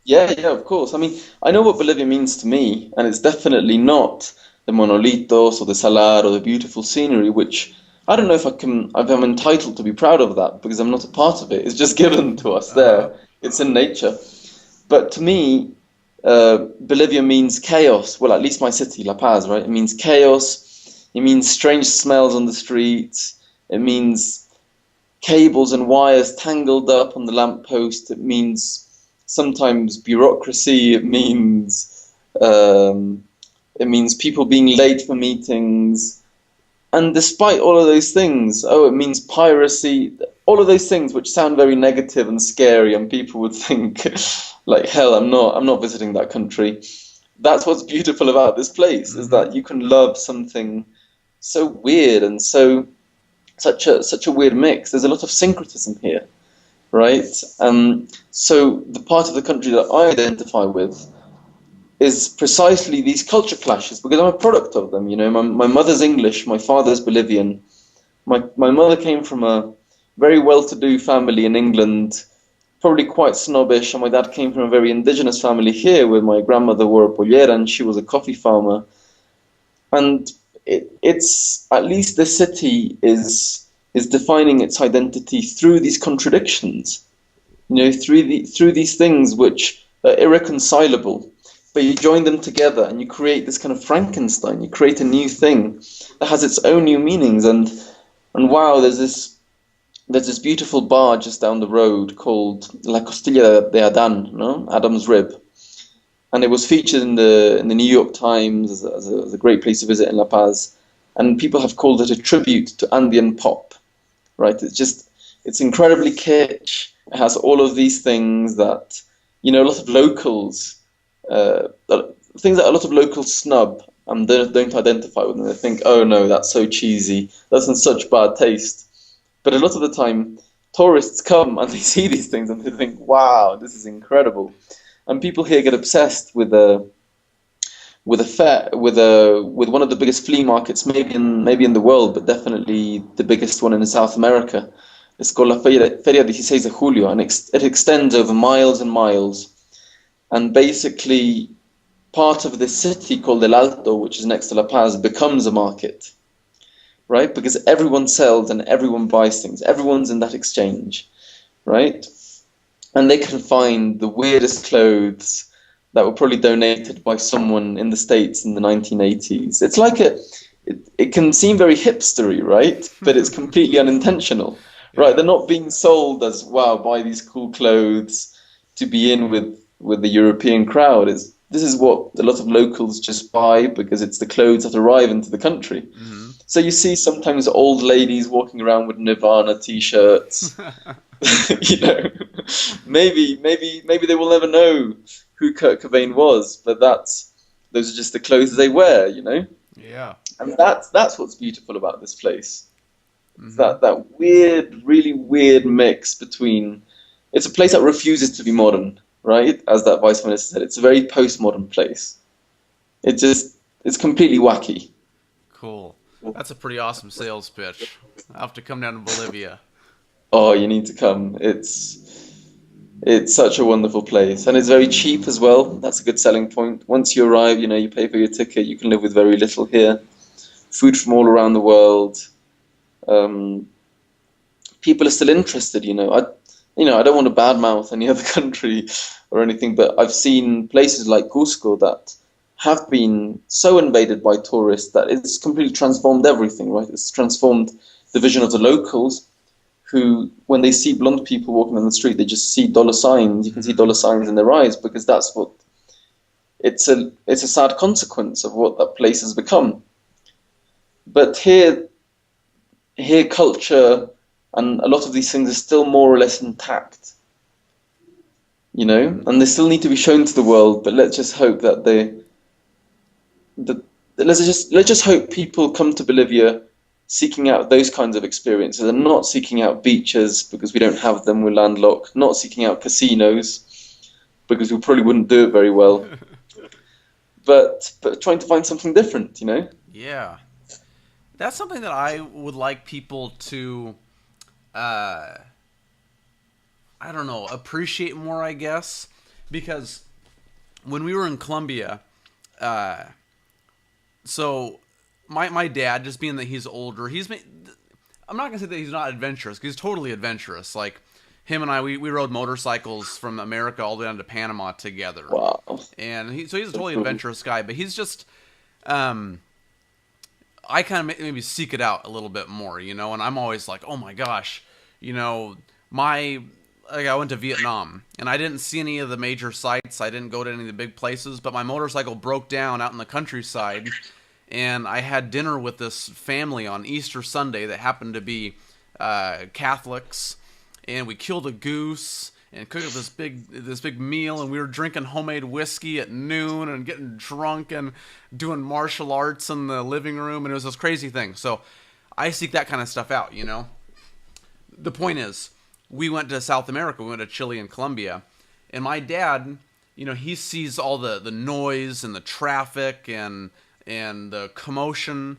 Yeah, of course. I mean, I know what Bolivia means to me, and it's definitely not the monolitos or the salar or the beautiful scenery, which I don't know if I'm entitled to be proud of that because I'm not a part of it. It's just given to us Uh huh. there. It's in nature. But to me, Bolivia means chaos. Well, at least my city, La Paz, right? It means chaos. It means strange smells on the streets. It means cables and wires tangled up on the lamppost. It means sometimes bureaucracy. Um, it means people being late for meetings. And despite all of those things, it means piracy, all of those things which sound very negative and scary, and people would think, like, hell, I'm not visiting that country. That's what's beautiful about this place, is Mm-hmm. that you can love something so weird and such a weird mix. There's a lot of syncretism here, right? So the part of the country that I identify with is precisely these culture clashes because I'm a product of them. My mother's English, my father's Bolivian. My mother came from a very well-to-do family in England, probably quite snobbish, and my dad came from a very indigenous family here, where my grandmother wore a pollera and she was a coffee farmer. And it's at least the city is defining its identity through these contradictions, through these things which are irreconcilable. But you join them together and you create this kind of Frankenstein. You create a new thing that has its own new meanings. And wow, there's this beautiful bar just down the road called La Costilla de Adán, no? Adam's Rib. And it was featured in the New York Times as a great place to visit in La Paz. and people have called it a tribute to Andean pop, right? It's incredibly kitsch. It has all of these things that, a lot of locals, things that a lot of locals snub and don't identify with, and they think, oh no, that's so cheesy, that's in such bad taste. But a lot of the time, tourists come and they see these things and they think, wow, this is incredible. And people here get obsessed with one of the biggest flea markets, maybe in the world, but definitely the biggest one in South America. It's called La Feria 16 de Julio, and it extends over miles and miles. And basically, part of this city called El Alto, which is next to La Paz, becomes a market, right? Because everyone sells and everyone buys things. Everyone's in that exchange, right? And they can find the weirdest clothes that were probably donated by someone in the States in the 1980s. It can seem very hipstery, right? But it's completely unintentional, right? Yeah. They're not being sold as, wow, buy these cool clothes to be in with the European crowd. This is what a lot of locals just buy because it's the clothes that arrive into the country. Hmm. So you see sometimes old ladies walking around with Nirvana t-shirts. you know, maybe they will never know who Kurt Cobain was, but those are just the clothes they wear. Yeah. And that's what's beautiful about this place. It's Hmm. that weird, really weird mix between. It's a place that refuses to be modern, right? As that vice minister said, it's a very postmodern place. It's completely wacky. Cool. That's a pretty awesome sales pitch. I'll have to come down to Bolivia. Oh, you need to come. It's such a wonderful place, and it's very cheap as well. That's a good selling point. Once you arrive, you pay for your ticket. You can live with very little here. Food from all around the world. Um, People are still interested. I don't want to badmouth any other country or anything, but I've seen places like Cusco that have been so invaded by tourists that it's completely transformed everything. Right? It's transformed the vision of the locals who, when they see blonde people walking on the street, they just see dollar signs. You can see Hmm. dollar signs in their eyes because that's what it's a sad consequence of what that place has become. But here culture and a lot of these things are still more or less intact, and they still need to be shown to the world. But let's just hope that let's just hope people come to Bolivia seeking out those kinds of experiences and not seeking out beaches because we don't have them, we're landlocked, not seeking out casinos because we probably wouldn't do it very well, but trying to find something different. Yeah. That's something that I would like people to, uh, I don't know, appreciate more, I guess. Because when we were in Colombia, uh, so my dad, just being that he's older, I'm not gonna say that he's not adventurous, because he's totally adventurous. Like him and I, we rode motorcycles from America all the way down to Panama together, Wow. and he's a So totally cool. adventurous guy. But he's just, um, I kind of maybe seek it out a little bit more, and I'm always like, oh my gosh, you know, my like I went to Vietnam and I didn't see any of the major sites. I didn't go to any of the big places, but my motorcycle broke down out in the countryside, and I had dinner with this family on Easter Sunday that happened to be Catholics, and we killed a goose and cooked up this big meal, and we were drinking homemade whiskey at noon and getting drunk and doing martial arts in the living room, and it was this crazy thing. So I seek that kind of stuff out. The point is, we went to South America. We went to Chile and Colombia, and my dad, he sees all the noise and the traffic and the commotion,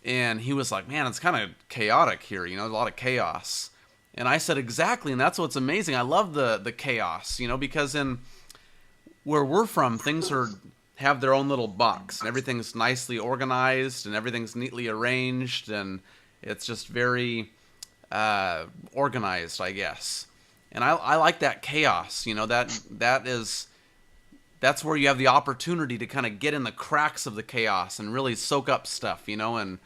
and he was like, "Man, it's kind of chaotic here. There's a lot of chaos." And I said, "Exactly, and that's what's amazing. I love the chaos. Because in where we're from, things have their own little box, and everything's nicely organized, and everything's neatly arranged, and it's just very organized, I guess. And I like that chaos. That's where you have the opportunity to kind of get in the cracks of the chaos and really soak up stuff, and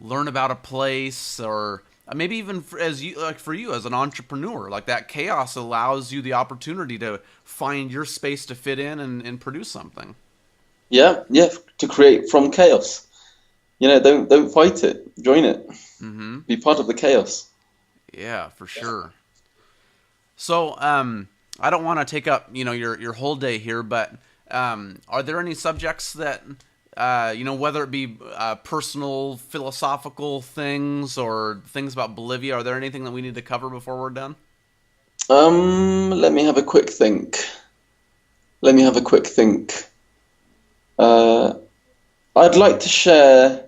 learn about a place, or maybe even for you as an entrepreneur, like that chaos allows you the opportunity to find your space to fit in and produce something. Yeah, yeah, to create from chaos. don't fight it. Join it. Mm-hmm. Be part of the chaos. Yeah, for sure. So, I don't want to take up, your whole day here, but are there any subjects that, whether it be personal, philosophical things or things about Bolivia, are there anything that we need to cover before we're done? Let me have a quick think. Let me have a quick think. Uh, I'd like to share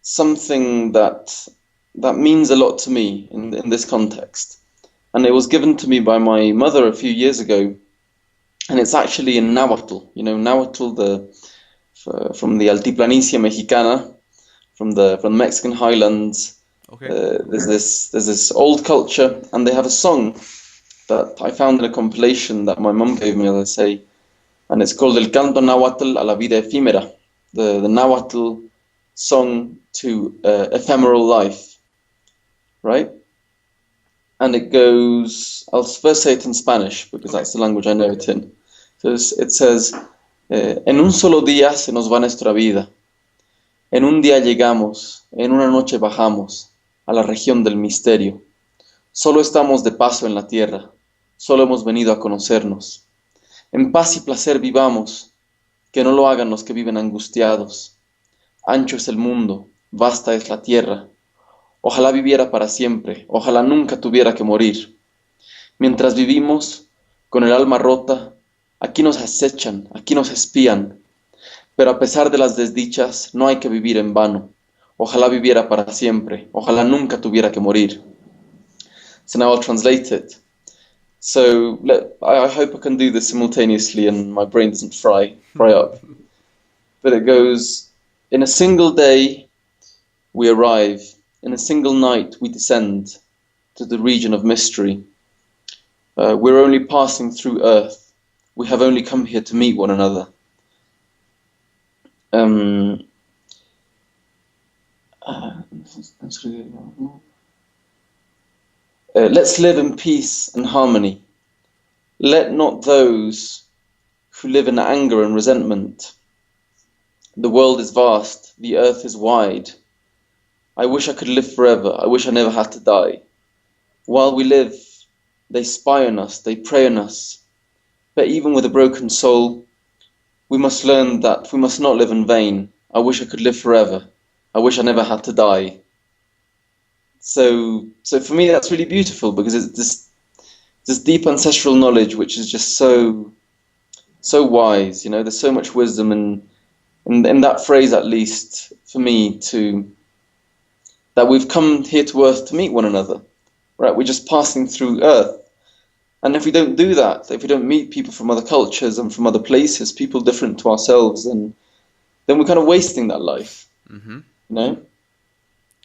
something that means a lot to me in this context. And it was given to me by my mother a few years ago, and it's actually in Nahuatl. Nahuatl, from the Altiplanicia Mexicana, from the Mexican highlands. Okay. There's this old culture, and they have a song that I found in a compilation that my mum gave me, as I say, and it's called El Canto Nahuatl a la Vida Efímera, the Nahuatl song to ephemeral life, right? And it goes, I'll first say it in Spanish because Okay. that's the language I know it in. So it says, En un solo día se nos va nuestra vida. En un día llegamos, en una noche bajamos a la región del misterio. Solo estamos de paso en la tierra, solo hemos venido a conocernos. En paz y placer vivamos, que no lo hagan los que viven angustiados. Ancho es el mundo, vasta es la tierra. Ojalá viviera para siempre, ojalá nunca tuviera que morir. Mientras vivimos, con el alma rota, aquí nos acechan, aquí nos espían. Pero a pesar de las desdichas, no hay que vivir en vano. Ojalá viviera para siempre, ojalá nunca tuviera que morir. So now I'll translate it. So I hope I can do this simultaneously and my brain doesn't fry up. But it goes, in a single day we arrive, in a single night we descend to the region of mystery. We're only passing through Earth. We have only come here to meet one another. Let's live in peace and harmony. Let not those who live in anger and resentment. The world is vast, the earth is wide. I wish I could live forever, I wish I never had to die. While we live, they spy on us, they prey on us. But even with a broken soul, we must learn that we must not live in vain. I wish I could live forever, I wish I never had to die. So for me, that's really beautiful because it's this deep ancestral knowledge, which is just so wise. There's so much wisdom in that phrase, at least for me, that we've come here to Earth to meet one another, right? We're just passing through Earth, and if we don't do that, if we don't meet people from other cultures and from other places, people different to ourselves, then we're kind of wasting that life, Mm-hmm. you know.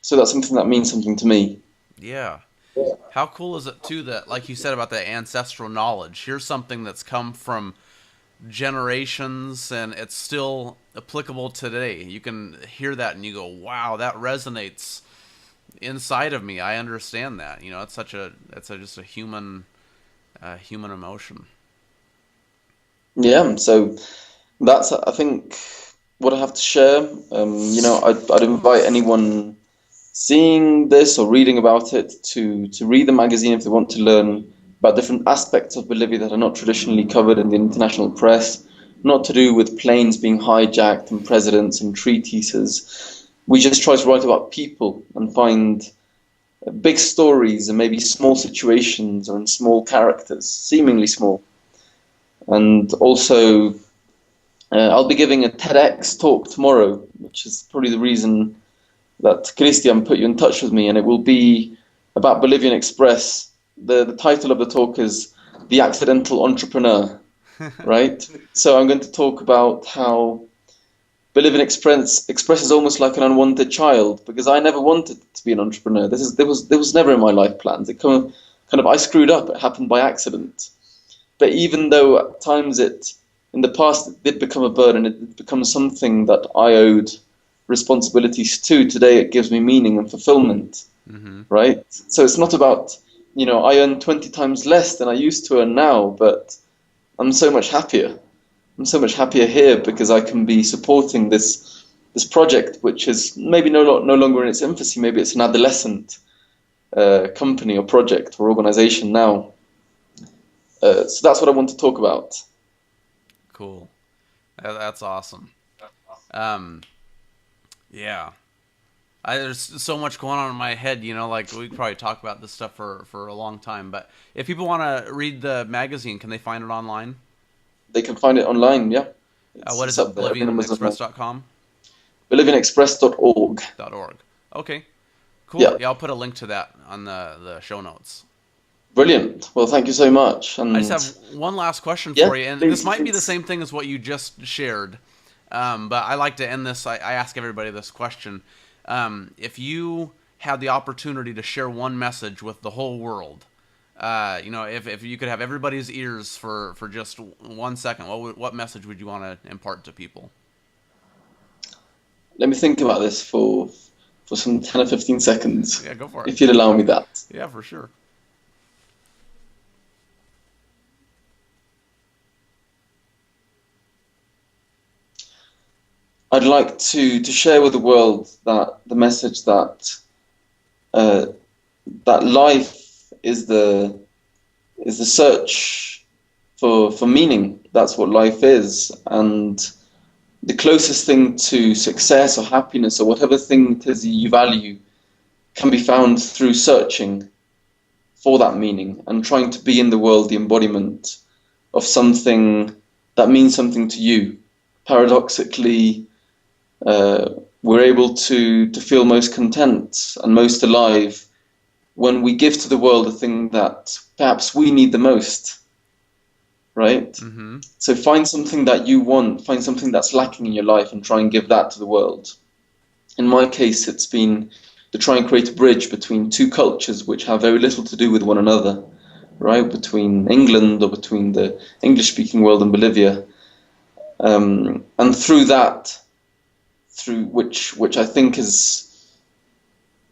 So that's something that means something to me. Yeah. How cool is it too that, like you said about the ancestral knowledge, here's something that's come from generations and it's still applicable today. You can hear that and you go, "Wow, that resonates inside of me. I understand that." Just a human emotion. Yeah. So that's, I think, what I have to share. I'd invite anyone seeing this or reading about it to read the magazine if they want to learn about different aspects of Bolivia that are not traditionally covered in the international press, not to do with planes being hijacked and presidents and treatises. We just try to write about people and find big stories and maybe small situations or in small characters, seemingly small. And also, I'll be giving a TEDx talk tomorrow, which is probably the reason that Christian put you in touch with me, and it will be about Bolivian Express. The title of the talk is The Accidental Entrepreneur, right? So I'm going to talk about how Bolivian Express is almost like an unwanted child, because I never wanted to be an entrepreneur. There was never in my life plans. It kind of I screwed up. It happened by accident. But even though at times in the past it did become a burden, it did become something that I owed responsibilities to. Today it gives me meaning and fulfillment, Mm-hmm. right? So it's not about, I earn 20 times less than I used to earn now, but I'm so much happier. I'm so much happier here because I can be supporting this this project, which is maybe no longer in its infancy. Maybe it's an adolescent company or project or organization now. So that's what I want to talk about. Cool. That's awesome. Um, yeah. There's so much going on in my head, like we could probably talk about this stuff for a long time. But if people want to read the magazine, can they find it online? They can find it online, yeah. What is It's it? up there. Every number's on there. BolivianExpress.com? BolivianExpress.org. .org. Okay, cool. Yeah, Yeah, I'll put a link to that on the show notes. brilliant. Well, thank you so much. I just And have one last question yeah, for you, and this please, might be the please. same thing as what you just shared, but I like to end this. I ask everybody this question. If you had the opportunity to share one message with the whole world, if you could have everybody's ears for just 1 second, what message would you want to impart to people? Let me think about this for some 10 or 15 seconds, Yeah, go for it. if you'd allow me that. Yeah, for sure. I'd like to share with the world that the message that uh, that life is the search for meaning. That's what life is, and the closest thing to success or happiness or whatever thing it is you value can be found through searching for that meaning and trying to be in the world the embodiment of something that means something to you. Paradoxically, uh, we're able to feel most content and most alive when we give to the world the thing that perhaps we need the most, right? Mm-hmm. So find something that you want, find something that's lacking in your life and try and give that to the world. In my case, it's been to try and create a bridge between two cultures which have very little to do with one another, right? Between England or between the English-speaking world and Bolivia. And through that, through which I think is,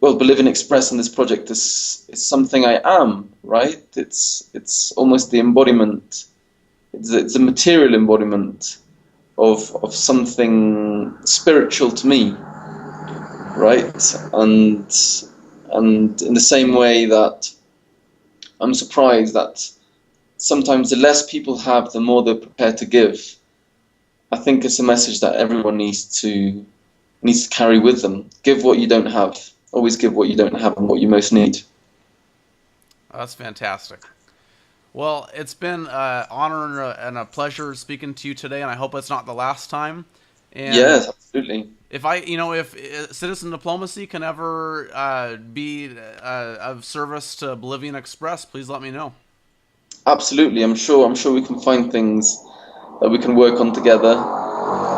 well, Bolivian Express and this project is something I am, right? It's almost the embodiment. It's a material embodiment of something spiritual to me, right? And in the same way that I'm surprised that sometimes the less people have, the more they're prepared to give. I think it's a message that everyone needs to carry with them. Give what you don't have. Always give what you don't have and what you most need. Oh, that's fantastic. Well, it's been an honor and a pleasure speaking to you today, and I hope it's not the last time. And Yes, absolutely. if Citizen Diplomacy can ever be of service to Bolivian Express, please let me know. Absolutely. I'm sure we can find things that we can work on together.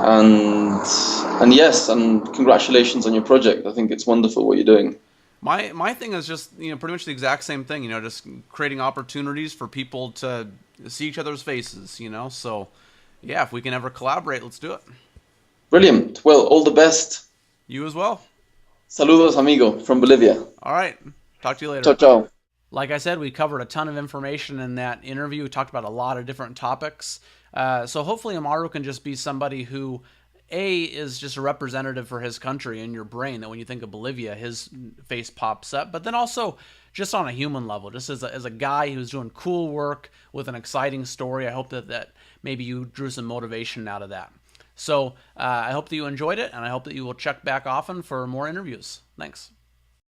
And and yes, and congratulations on your project. I think it's wonderful what you're doing. My thing is just pretty much the exact same thing. Just creating opportunities for people to see each other's faces. So yeah, if we can ever collaborate, let's do it. Brilliant. Well, all the best. You as well. Saludos, amigo, from Bolivia. All right. Talk to you Ciao, later. ciao. Like I said, we covered a ton of information in that interview. We talked about a lot of different topics. So hopefully Amaru can just be somebody who, A, is just a representative for his country in your brain, that when you think of Bolivia, his face pops up. But then also just on a human level, just as a guy who's doing cool work with an exciting story. I hope that maybe you drew some motivation out of that. So I hope that you enjoyed it, and I hope that you will check back often for more interviews. Thanks.